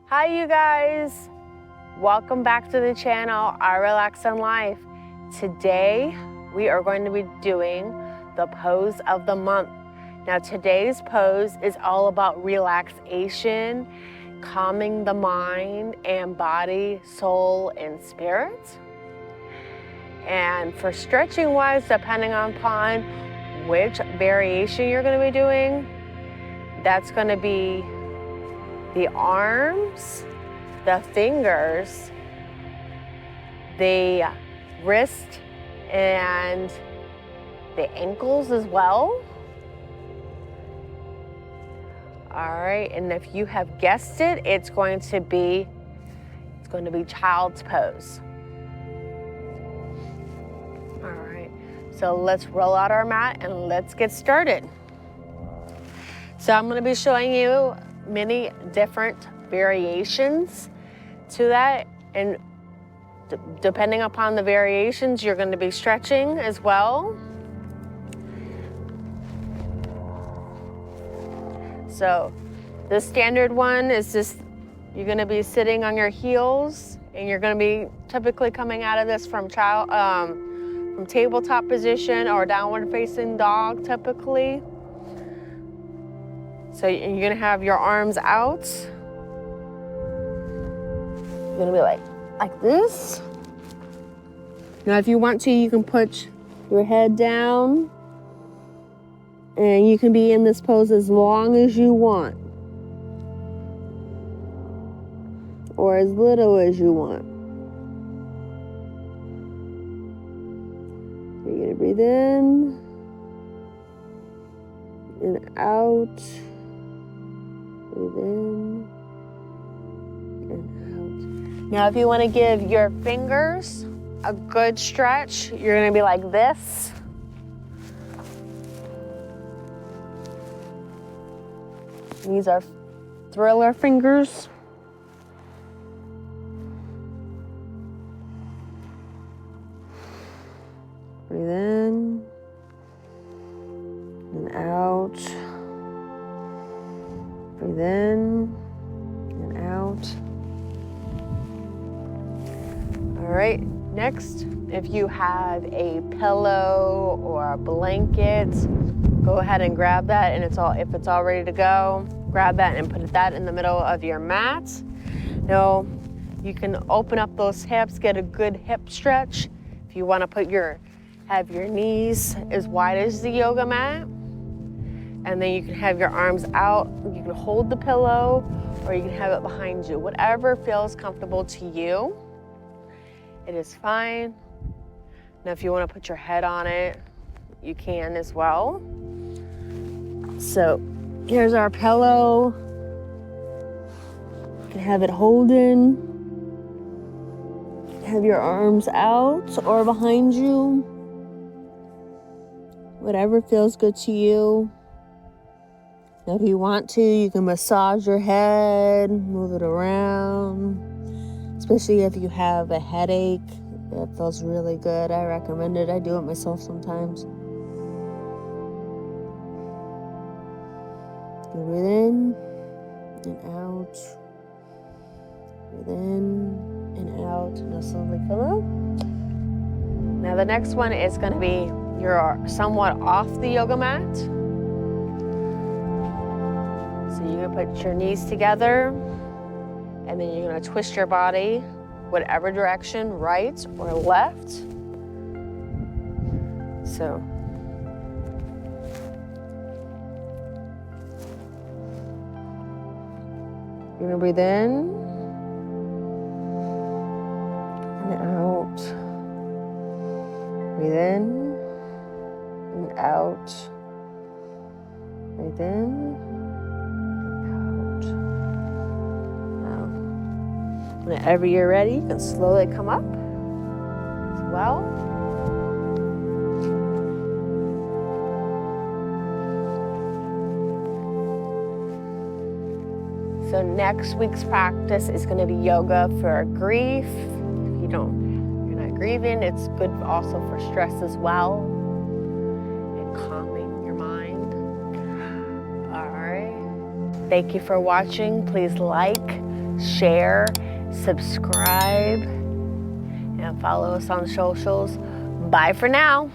Hi you guys, welcome back to the channel, I Relax in Life. Today we are going to be doing the pose of the month. Now today's pose is all about relaxation, calming the mind and body, soul, and spirit. And for stretching wise, depending upon which variation you're going to be doing, that's going to be the arms, the fingers, the wrist, and the ankles as well. All right, and if you have guessed it, it's going to be child's pose. All right, so let's roll out our mat and let's get started. So I'm going to be showing you many different variations to that, and depending upon the variations, you're going to be stretching as well. So the standard one is just, you're going to be sitting on your heels, and you're going to be typically coming out of this from tabletop position or downward facing dog typically. So you're gonna have your arms out. You're gonna be like this. Now if you want to, you can put your head down and you can be in this pose as long as you want. Or as little as you want. You're gonna breathe in and out. Breathe in and out. Now, if you want to give your fingers a good stretch, you're going to be like this. These are thriller fingers. Breathe in and out. Breathe in and out. All right, next, if you have a pillow or a blanket, go ahead and grab that, and if it's all ready to go, grab that and put that in the middle of your mat. Now, you can open up those hips, get a good hip stretch. If you want to have your knees as wide as the yoga mat. And then you can have your arms out. You can hold the pillow or you can have it behind you. Whatever feels comfortable to you, it is fine. Now, if you want to put your head on it, you can as well. So here's our pillow. You can have it holding. Have your arms out or behind you. Whatever feels good to you. Now, if you want to, you can massage your head, move it around, especially if you have a headache. That feels really good. I recommend it. I do it myself sometimes. Breathe in and out. Breathe in and out. Now slowly fill up. Now the next one is going to be you're somewhat off the yoga mat. So you're going to put your knees together, and then you're going to twist your body whatever direction, right or left. So you're going to breathe in and out. Breathe in and out. Breathe in. Whenever you're ready, you can slowly come up as well. So next week's practice is going to be yoga for grief. If you're not grieving, it's good also for stress as well and calming your mind. All right. Thank you for watching. Please like, share, subscribe, and follow us on socials. Bye for now.